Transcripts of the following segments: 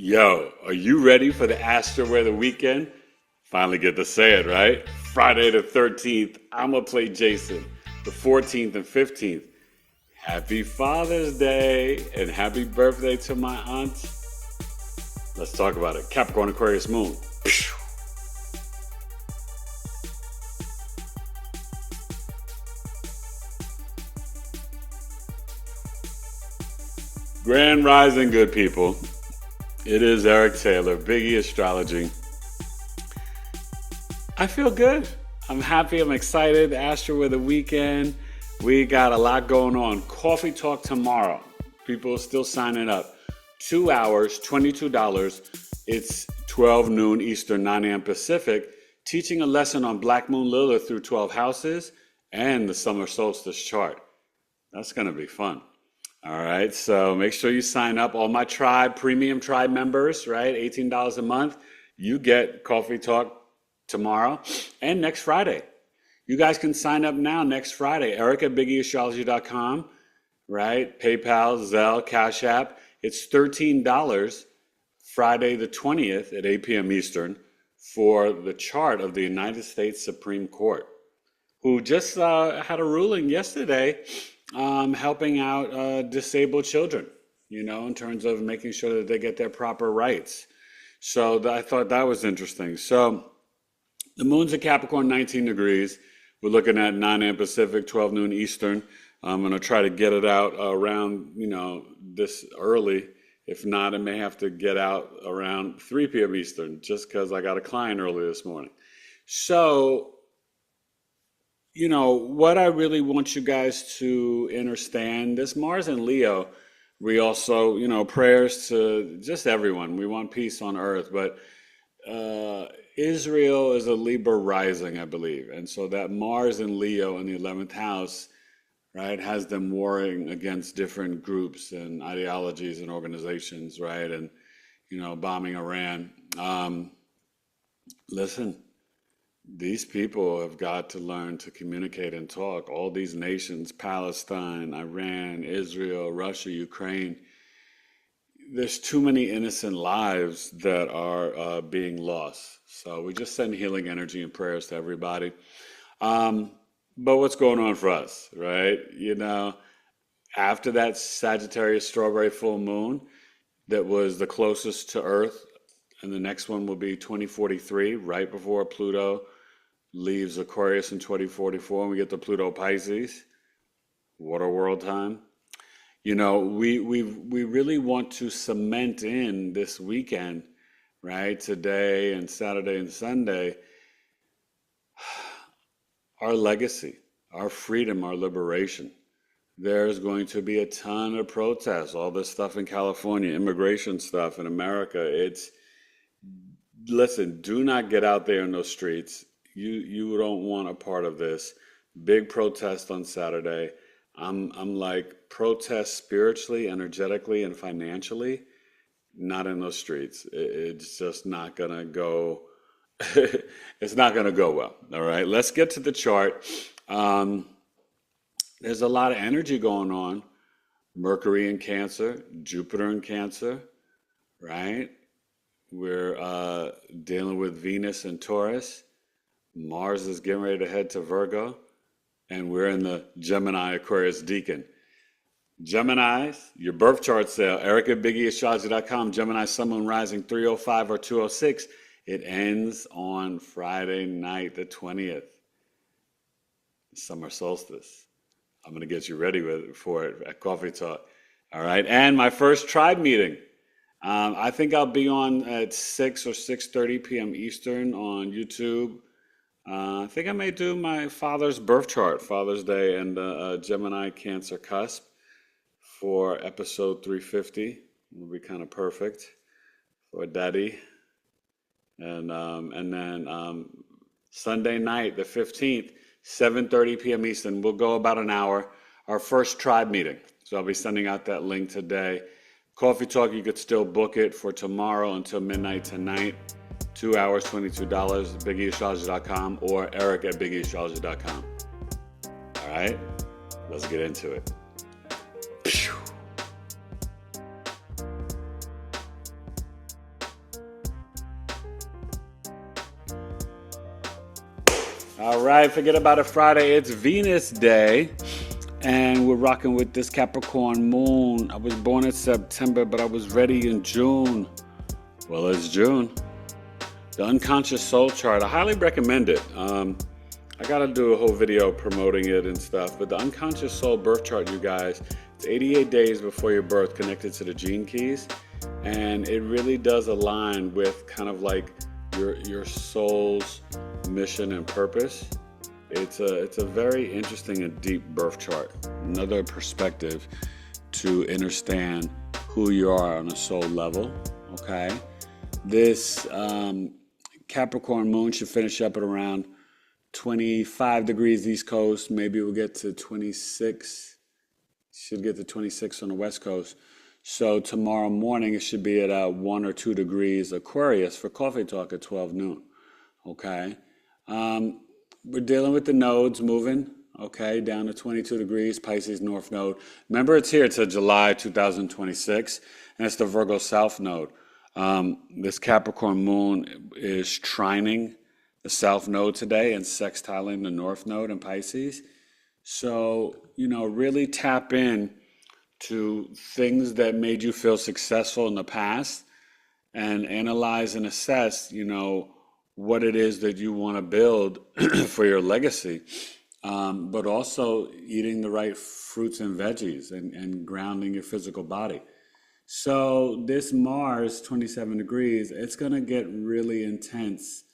Yo, are you ready for the Astro-Weather Weekend? Finally get to say it, right? Friday the 13th, I'm going to play Jason. The 14th and 15th. Happy Father's Day and happy birthday to my aunt. Let's talk about it. Capricorn Aquarius Moon. Grand Rising, good people. It is Eric Taylor, E Astrology. I feel good. I'm happy. I'm excited. Astro-Weather Weekend. We got a lot going on. Coffee Talk tomorrow. People are still signing up. 2 hours, $22. It's 12 noon Eastern, 9 a.m. Pacific. Teaching a lesson on Black Moon Lilith through 12 houses and the summer solstice chart. That's going to be fun. All right, so make sure you sign up. All my tribe, premium tribe members, right? $18 a month. You get Coffee Talk tomorrow and next Friday. You guys can sign up now next Friday. Eric at BigEAstrology.com, right? PayPal, Zelle, Cash App. It's $13 Friday the 20th at 8 p.m. Eastern for the chart of the United States Supreme Court, who just had a ruling yesterday helping out disabled children, in terms of making sure that they get their proper rights. So I thought that was interesting. So the moon's at Capricorn, 19 degrees. We're looking at 9 a.m. Pacific, 12 noon Eastern. I'm going to try to get it out around, this early. If not, I may have to get out around 3 p.m. Eastern just because I got a client early this morning. So what I really want you guys to understand, this Mars and Leo, we also, prayers to just everyone. We want peace on earth, but Israel is a Libra rising, I believe. And so that Mars and Leo in the 11th house, right, has them warring against different groups and ideologies and organizations, right? And, bombing Iran. Listen. These people have got to learn to communicate and talk. All these nations, Palestine, Iran, Israel, Russia, Ukraine, there's too many innocent lives that are being lost. So we just send healing energy and prayers to everybody. But what's going on for us, right? After that Sagittarius strawberry full moon that was the closest to Earth, and the next one will be 2043, right before Pluto leaves Aquarius in 2044, and we get to Pluto Pisces, water world time. We really want to cement in this weekend, right? Today and Saturday and Sunday, our legacy, our freedom, our liberation. There's going to be a ton of protests, all this stuff in California, immigration stuff in America. Listen, do not get out there in those streets. You don't want a part of this. Big protest on Saturday. I'm like, protest spiritually, energetically, and financially, not in those streets. It's just not gonna go. It's not gonna go well. All right, let's get to the chart. There's a lot of energy going on. Mercury in Cancer, Jupiter in Cancer, right? We're dealing with Venus and Taurus. Mars is getting ready to head to Virgo. And we're in the Gemini Aquarius Deacon. Geminis, your birth chart sale, Eric at BigEAstrology.com. Gemini, Sun, Moon, Rising 305 or 206. It ends on Friday night, the 20th. Summer solstice. I'm going to get you ready for it at Coffee Talk. All right. And my first tribe meeting. I think I'll be on at 6 or 6:30 p.m. Eastern on YouTube. I think I may do my father's birth chart, Father's Day, and Gemini Cancer cusp for episode 350. It'll be kind of perfect for Daddy. And then Sunday night, the 15th, 7:30 p.m. Eastern. We'll go about an hour. Our first tribe meeting. So I'll be sending out that link today. Coffee Talk, you could still book it for tomorrow until midnight tonight. 2 hours, $22, BigEAstrology.com or Eric at BigEAstrology.com. All right, let's get into it. All right, forget about it Friday. It's Venus Day, and we're rocking with this Capricorn Moon. I was born in September, but I was ready in June. Well, it's June. The Unconscious Soul Chart, I highly recommend it. I got to do a whole video promoting it and stuff, but the Unconscious Soul Birth Chart, you guys, it's 88 days before your birth connected to the gene keys, and it really does align with kind of like your soul's mission and purpose. It's a very interesting and deep birth chart. Another perspective to understand who you are on a soul level. Okay, this Capricorn Moon should finish up at around 25 degrees East Coast. Maybe we'll get to 26. Should get to 26 on the West Coast. So tomorrow morning it should be at 1 or 2 degrees Aquarius for Coffee Talk at 12 noon. Okay. We're dealing with the nodes moving, okay, down to 22 degrees, Pisces North Node. Remember, it's here till July 2026, and it's the Virgo South Node. This Capricorn Moon is trining the South Node today and sextiling the North Node in Pisces. So, really tap in to things that made you feel successful in the past and analyze and assess, what it is that you want to build for your legacy, but also eating the right fruits and veggies and grounding your physical body. So this Mars, 27 degrees, it's going to get really intense,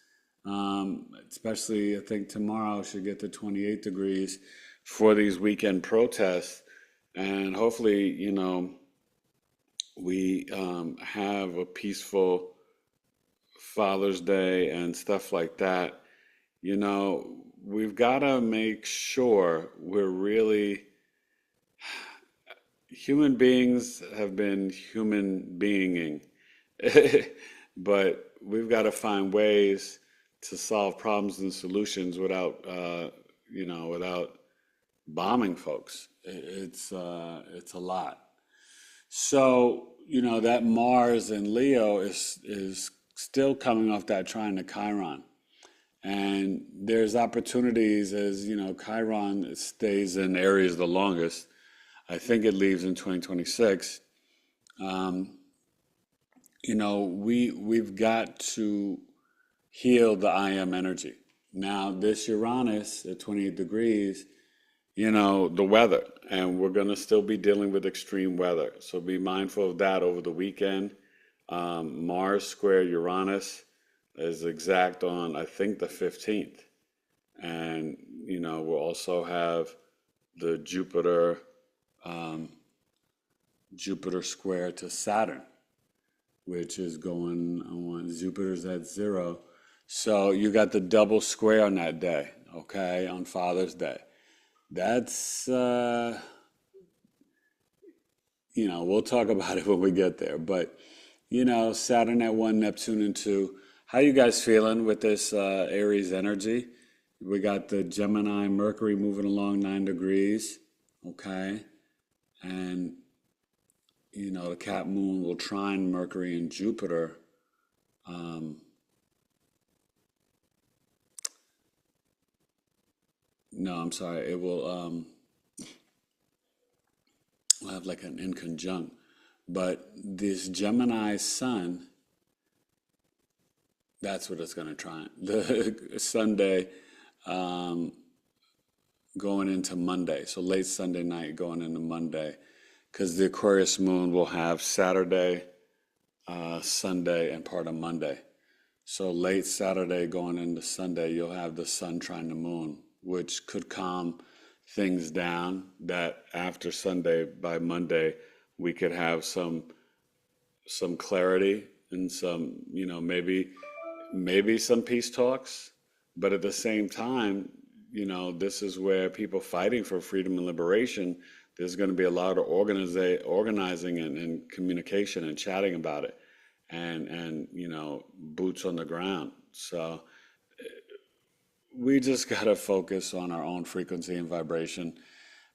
especially I think tomorrow should get to 28 degrees for these weekend protests. And hopefully, we have a peaceful Father's Day and stuff like that. We've got to make sure we're really, human beings have been human beinging, but we've got to find ways to solve problems and solutions without, without bombing folks. It's a lot. So, that Mars in Leo is still coming off that trine to Chiron. And there's opportunities as, Chiron stays in Aries the longest. I think it leaves in 2026. We've got to heal the I am energy. Now, this Uranus at 28 degrees, the weather, and we're going to still be dealing with extreme weather. So be mindful of that over the weekend. Mars square Uranus is exact on, I think, the 15th. And, we'll also have the Jupiter square to Saturn, which is going on, Jupiter's at 0. So you got the double square on that day, okay, on Father's Day. That's, we'll talk about it when we get there. But, Saturn at 1, Neptune in 2. How you guys feeling with this Aries energy? We got the Gemini, Mercury moving along 9 degrees, okay? And, the Cap Moon will trine Mercury and Jupiter. No, I'm sorry. It will we'll have like an in conjunct. But this Gemini Sun, that's what it's going to try. The Sunday going into Monday. So late Sunday night going into Monday. Because the Aquarius Moon will have Saturday, Sunday, and part of Monday. So late Saturday going into Sunday, you'll have the Sun trine the Moon, which could calm things down, that after Sunday, by Monday, we could have some clarity and some, maybe some peace talks. But at the same time, this is where people fighting for freedom and liberation, there's going to be a lot of organizing and communication and chatting about it and boots on the ground. So we just got to focus on our own frequency and vibration.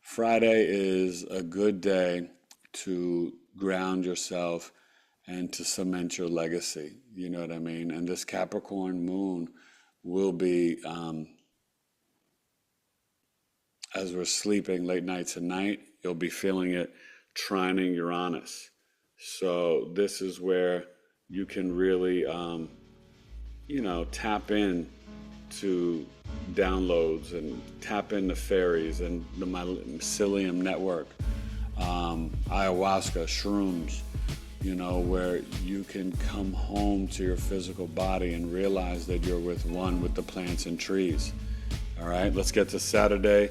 Friday is a good day to ground yourself and to cement your legacy. You know what I mean? And this Capricorn Moon will be as we're sleeping late nights at night, you'll be feeling it trining Uranus. So this is where you can really, tap in to downloads and tap into fairies and the mycelium network, ayahuasca, shrooms, where you can come home to your physical body and realize that you're with the plants and trees. All right, let's get to Saturday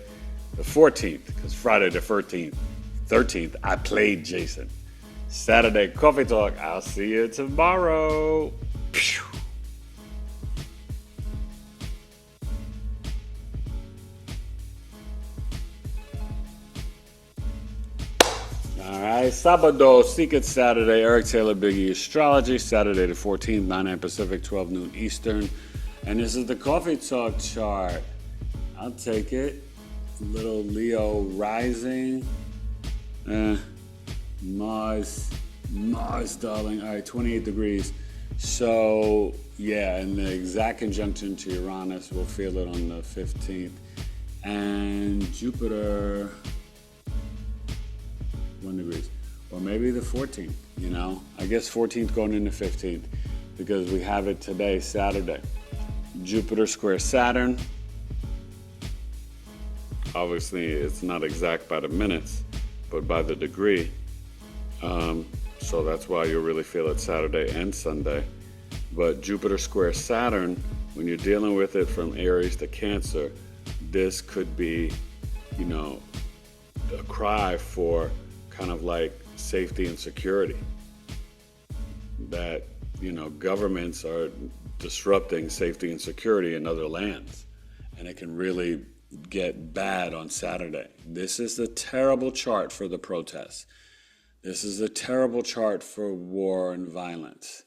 the 14th, because Friday the 13th, I played Jason. Saturday Coffee Talk, I'll see you tomorrow. Pew. All right, Sabado, Secret Saturday, Eric Taylor, BigEAstro Astrology, Saturday the 14th, 9 a.m. Pacific, 12 noon Eastern. And this is the Coffee Talk chart. I'll take it. Little Leo rising. Mars, darling. All right, 28 degrees. So, yeah, and the exact conjunction to Uranus, we'll feel it on the 15th. And Jupiter, 1 degree. Or maybe the 14th, I guess 14th going into 15th, because we have it today, Saturday. Jupiter square Saturn. Obviously, it's not exact by the minutes, but by the degree. So that's why you'll really feel it Saturday and Sunday. But Jupiter square Saturn, when you're dealing with it from Aries to Cancer, this could be, a cry for kind of like safety and security. That, governments are disrupting safety and security in other lands. And it can really get bad on Saturday. This is the terrible chart for the protests. This is a terrible chart for war and violence.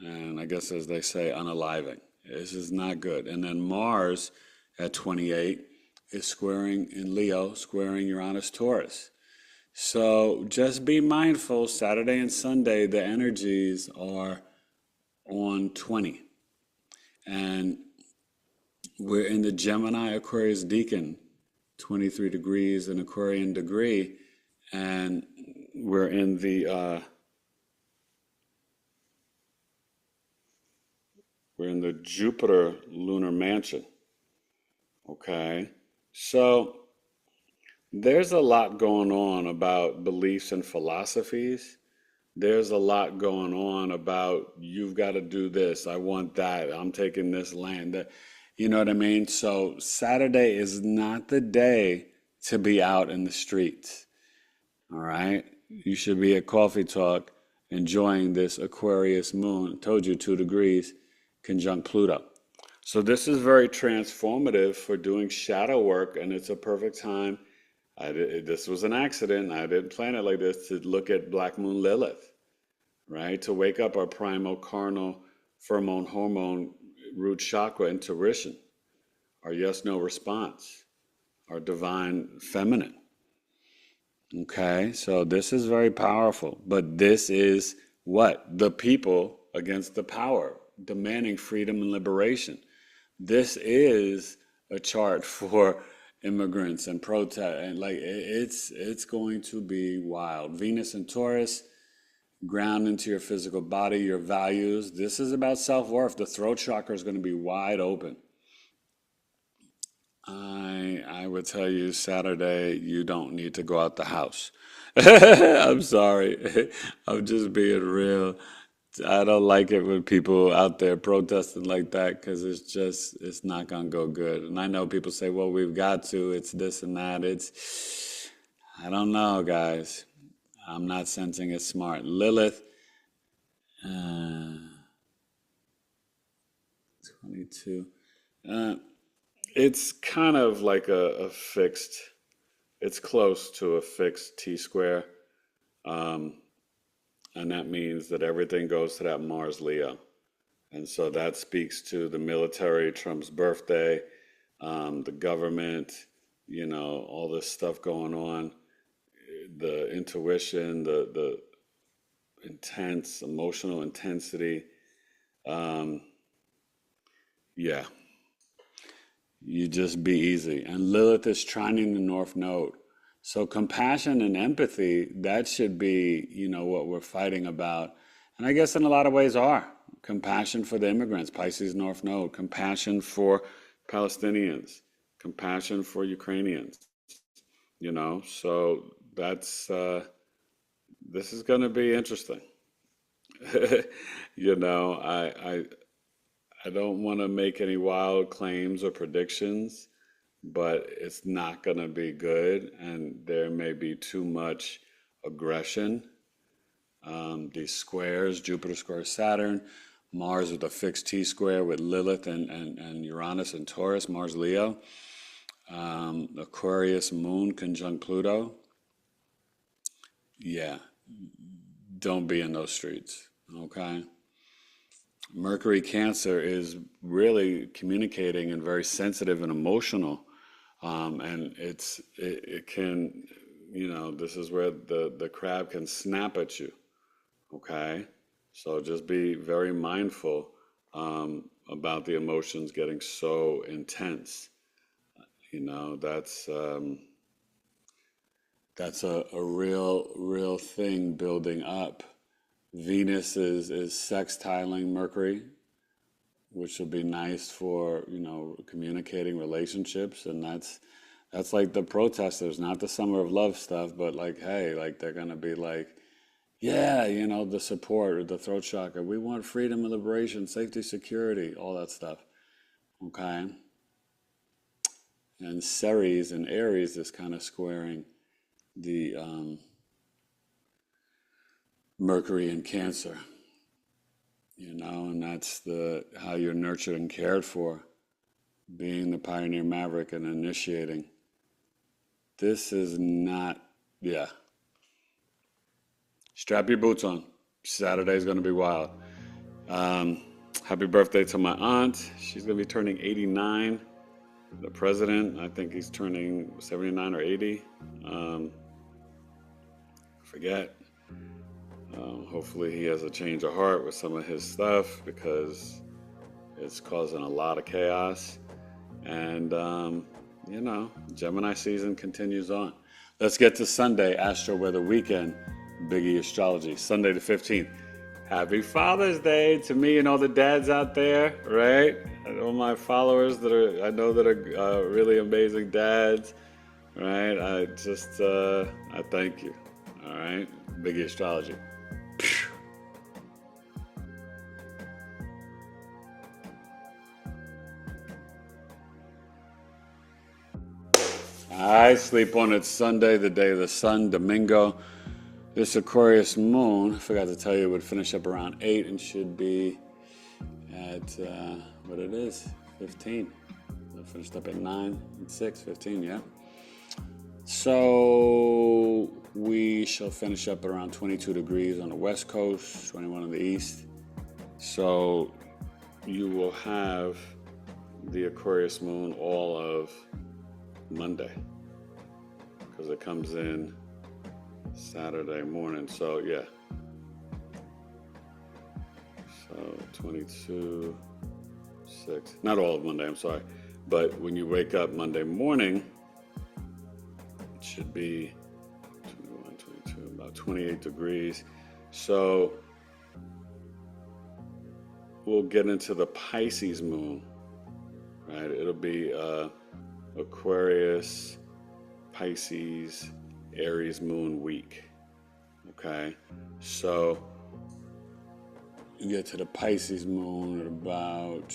And I guess, as they say, unaliving. This is not good. And then Mars at 28 is squaring in Leo, squaring Uranus Taurus. So just be mindful, Saturday and Sunday, the energies are on 20. And we're in the Gemini Aquarius Deacon, 23 degrees in Aquarian degree, and we're in the Jupiter lunar mansion. Okay, so there's a lot going on about beliefs and philosophies. There's a lot going on about you've got to do this, I want that, I'm taking this land, that. You know what I mean? So Saturday is not the day to be out in the streets. All right? You should be at Coffee Talk enjoying this Aquarius moon. I told you 2 degrees conjunct Pluto. So this is very transformative for doing shadow work, and it's a perfect time. This was an accident. I didn't plan it like this, to look at Black Moon Lilith, right? To wake up our primal carnal pheromone hormone root chakra intuition, our yes-no response, our divine feminine. Okay, so this is very powerful, but this is what? The people against the power, demanding freedom and liberation. This is a chart for immigrants and protest, and it's going to be wild. Venus and Taurus, ground into your physical body, your values. This is about self-worth. The throat chakra is going to be wide open. I would tell you Saturday, you don't need to go out the house. I'm sorry. I'm just being real. I don't like it when people out there protesting like that, because it's not going to go good. And I know people say, well, we've got to, it's this and that. I don't know, guys. I'm not sensing it smart. Lilith, 22. It's kind of like a fixed, it's close to a fixed T-square. And that means that everything goes to that Mars Leo. And so that speaks to the military, Trump's birthday, the government, all this stuff going on. The intuition, the intense emotional intensity. Yeah. You just be easy. And Lilith is trining the North Node. So compassion and empathy, that should be, what we're fighting about. And I guess in a lot of ways are. Compassion for the immigrants, Pisces North Node. Compassion for Palestinians. Compassion for Ukrainians. So that's, this is going to be interesting. I don't want to make any wild claims or predictions, but it's not going to be good, and there may be too much aggression. These squares, Jupiter square Saturn, Mars with a fixed T-square with Lilith and Uranus and Taurus, Mars Leo, Aquarius Moon conjunct Pluto. Yeah, don't be in those streets, okay? Mercury Cancer is really communicating and very sensitive and emotional. And it can, this is where the crab can snap at you. Okay. So just be very mindful, about the emotions getting so intense. That's a real thing building up. Venus is sextiling Mercury, which will be nice for, communicating relationships. And that's like the protesters, not the summer of love stuff, but like, hey, like they're going to be like, yeah, the support, the throat chakra. We want freedom and liberation, safety, security, all that stuff. Okay. And Ceres and Aries is kind of squaring the Mercury in Cancer. And that's how you're nurtured and cared for, being the pioneer maverick and initiating. This is not, strap your boots on. Saturday's going to be wild. Happy birthday to my aunt. She's going to be turning 89. The president, I think he's turning 79 or 80. Forget. Hopefully he has a change of heart with some of his stuff, because it's causing a lot of chaos. And, Gemini season continues on. Let's get to Sunday, Astro-Weather Weekend, BigEAstro Astrology, Sunday the 15th. Happy Father's Day to me and all the dads out there, right? And all my followers that are really amazing dads, right? I thank you, all right? BigEAstro Astrology. I sleep on it Sunday, the day of the sun, Domingo. This Aquarius Moon, I forgot to tell you, it would finish up around 8 and should be at, 15. It finished up at 9 and 6, 15, yeah. So we shall finish up at around 22 degrees on the west coast, 21 on the east. So you will have the Aquarius Moon all of Monday, because it comes in Saturday morning. So yeah, so 22, 6, not all of Monday, I'm sorry, but when you wake up Monday morning, it should be 21, 22, about 28 degrees. So we'll get into the Pisces moon, right? It'll be Aquarius, Pisces, Aries moon week. Okay, so you get to the Pisces moon at about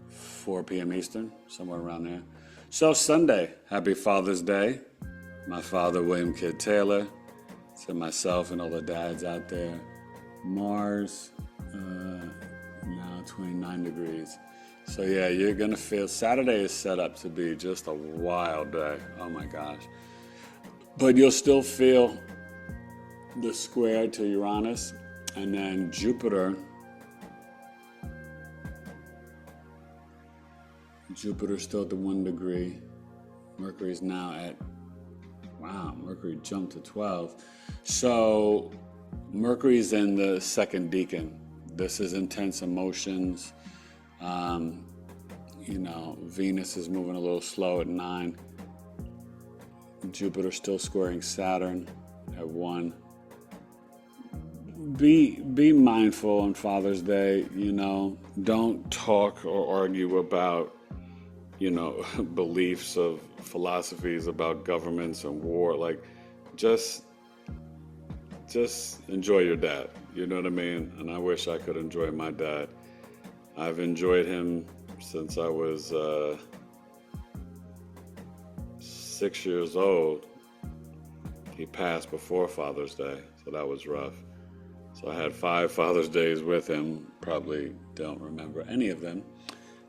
4 p.m. Eastern, somewhere around there. So Sunday, happy Father's Day. My father, William Kidd Taylor, to myself and all the dads out there. Mars, now 29 degrees. So yeah, you're gonna feel, Saturday is set up to be just a wild day. Oh my gosh. But you'll still feel the square to Uranus, and then Jupiter's still at the 1 degree. Mercury's now at, Mercury jumped to 12. So Mercury's in the second decan. This is intense emotions. Venus is moving a little slow at 9. Jupiter still squaring Saturn at 1. Be mindful on Father's Day. Don't talk or argue about beliefs of philosophies about governments and war. Like, just enjoy your dad. You know what I mean? And I wish I could enjoy my dad. I've enjoyed him since I was 6 years old. He passed before Father's Day, so that was rough. So I had 5 Father's Days with him. Probably don't remember any of them.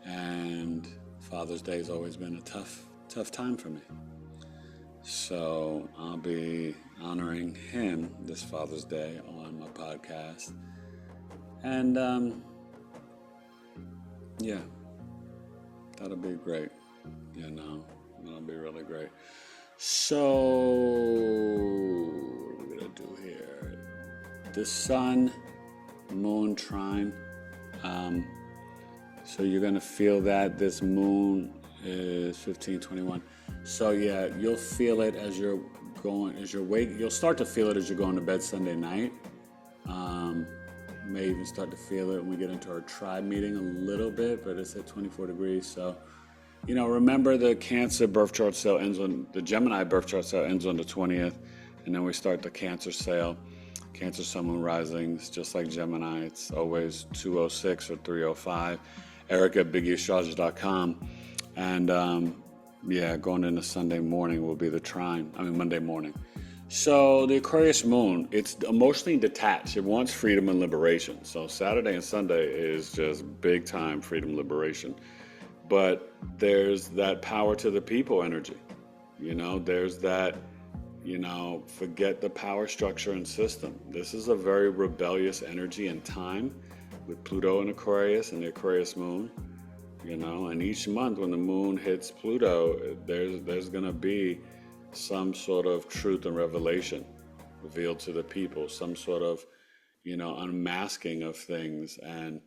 And Father's Day has always been a tough time for me. So I'll be honoring him this Father's Day on my podcast. And that'll be great. That'll be really great. So what are we gonna do here? The Sun, Moon trine. So you're gonna feel that this Moon is 1521. So you'll feel it as you're wake. You'll start to feel it as you're going to bed Sunday night. May even start to feel it when we get into our tribe meeting a little bit, but it's at 24 degrees. So, remember the Cancer birth chart sale ends on, the Gemini birth chart sale ends on the 20th, and then we start the Cancer sale. Cancer Sun Moon Risings, just like Gemini, it's always 206 or 305. Eric at BigEAstro.com. And going into Sunday morning will be the trine. Monday morning. So the Aquarius Moon, it's emotionally detached. It wants freedom and liberation. So Saturday and Sunday is just big time freedom liberation. But there's that power to the people energy. There's that, forget the power structure and system. This is a very rebellious energy and time with Pluto in Aquarius and the Aquarius Moon. And each month when the moon hits Pluto, there's going to be some sort of truth and revelation revealed to the people, some sort of, unmasking of things. And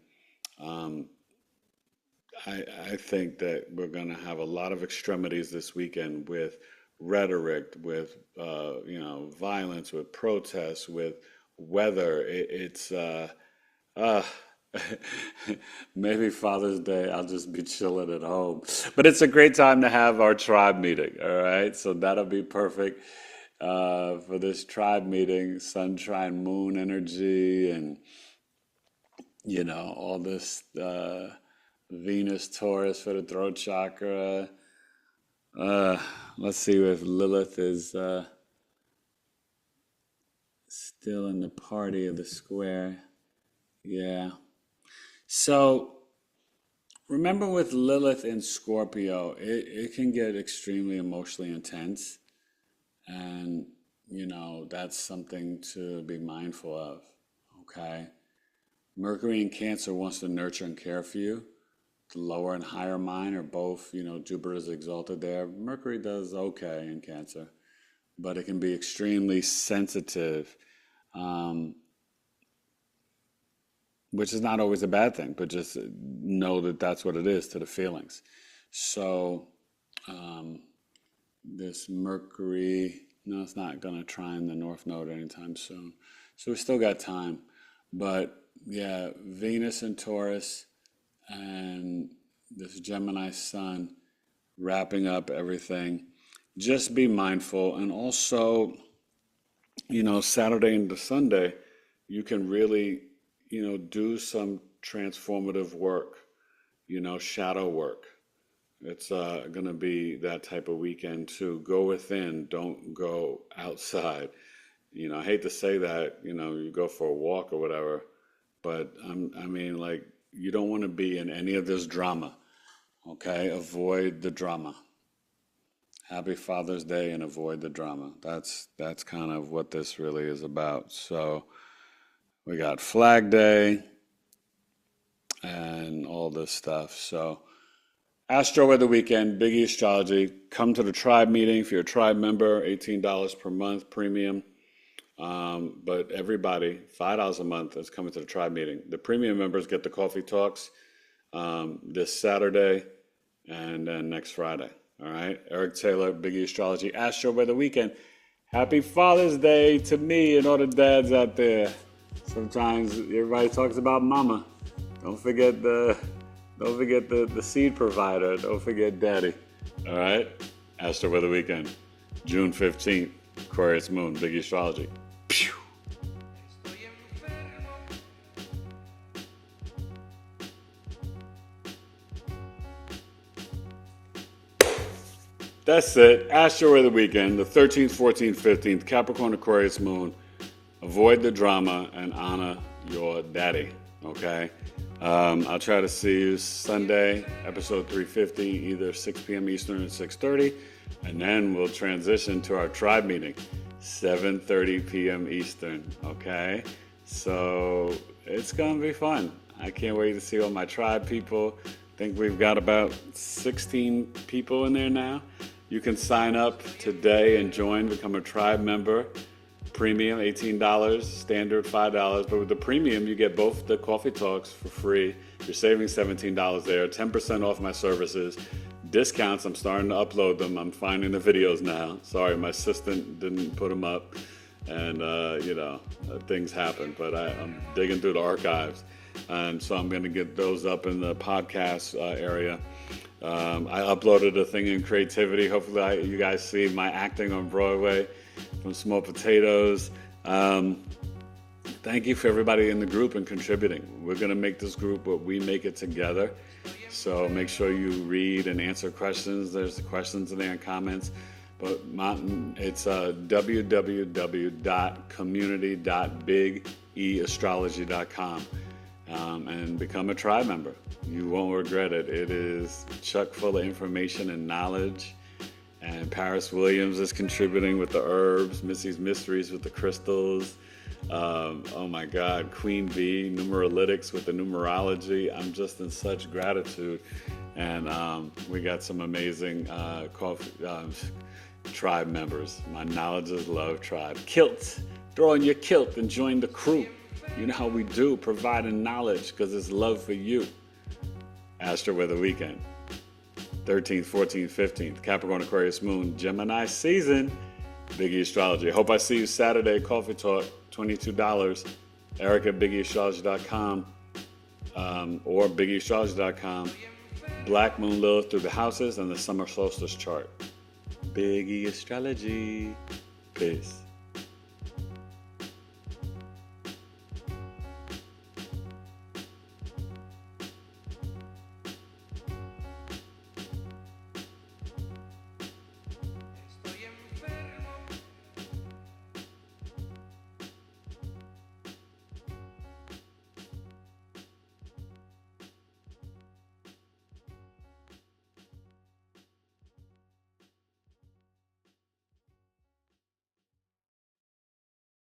I think that we're going to have a lot of extremities this weekend with rhetoric, with, violence, with protests, with weather. Maybe Father's Day, I'll just be chilling at home. But it's a great time to have our tribe meeting, all right? So that'll be perfect for this tribe meeting, Sun, Trine, Moon energy, and, all this Venus, Taurus for the throat chakra. Let's see if Lilith is still in the party of the square. Yeah. So remember, with Lilith in Scorpio, it can get extremely emotionally intense. And, that's something to be mindful of, okay? Mercury in Cancer wants to nurture and care for you. The lower and higher mind are both, Jupiter is exalted there. Mercury does okay in Cancer, but it can be extremely sensitive. Which is not always a bad thing, but just know that that's what it is to the feelings. So this Mercury, no, it's not going to trine the North Node anytime soon. So we still got time. But Venus and Taurus and this Gemini Sun wrapping up everything. Just be mindful. And also, Saturday into Sunday, you can really do some transformative work, shadow work. It's going to be that type of weekend too. Go within, don't go outside. I hate to say that, you go for a walk or whatever, but you don't want to be in any of this drama, okay? Avoid the drama. Happy Father's Day and avoid the drama. That's kind of what this really is about. So we got Flag Day and all this stuff. So Astro-Weather Weekend, Big E Astrology. Come to the tribe meeting. If you're a tribe member, $18 per month premium. But everybody, $5 a month is coming to the tribe meeting. The premium members get the coffee talks this Saturday and then next Friday. All right. Eric Taylor, Big E Astrology, Astro-Weather Weekend. Happy Father's Day to me and all the dads out there. Sometimes everybody talks about mama. Don't forget the seed provider. Don't forget daddy. All right. Astro-Weather Weekend, June 15th, Aquarius Moon, Big E Astrology. Pew. That's it. Astro-Weather Weekend, the 13th, 14th, 15th, Capricorn Aquarius Moon. Avoid the drama and honor your daddy, okay? I'll try to see you Sunday, episode 350, either 6 p.m. Eastern or 6:30. And then we'll transition to our tribe meeting, 7:30 p.m. Eastern, okay? So it's going to be fun. I can't wait to see all my tribe people. I think we've got about 16 people in there now. You can sign up today and join, become a tribe member. Premium, $18, standard, $5. But with the premium, you get both the coffee talks for free. You're saving $17 there, 10% off my services. Discounts, I'm starting to upload them. I'm finding the videos now. Sorry, my assistant didn't put them up. And, things happen. But I'm digging through the archives. And so I'm going to get those up in the podcast area. I uploaded a thing in creativity. Hopefully you guys see my acting on Broadway from Small Potatoes. Thank you for everybody in the group and contributing. We're going to make this group what we make it together. So make sure you read and answer questions. There's the questions in there and comments. But it's www.community.BigEAstrology.com. And become a tribe member. You won't regret it. It is chock full of information and knowledge. And Paris Williams is contributing with the herbs, Missy's Mysteries with the crystals. Oh my God, Queen Bee, Numeralytics with the numerology. I'm just in such gratitude. And we got some amazing tribe members. My Knowledge is Love tribe. Kilt, throw on your kilt and join the crew. You know how we do, providing knowledge because it's love for you. Astro-Weather Weekend, 13th, 14th, 15th, Capricorn Aquarius Moon, Gemini season, Big E Astrology. I hope I see you Saturday, Coffee Talk, $22. Eric at BigEAstrology.com or BigEAstrology.com. Black Moon Lilith through the houses and the summer solstice chart. Big E Astrology. Peace.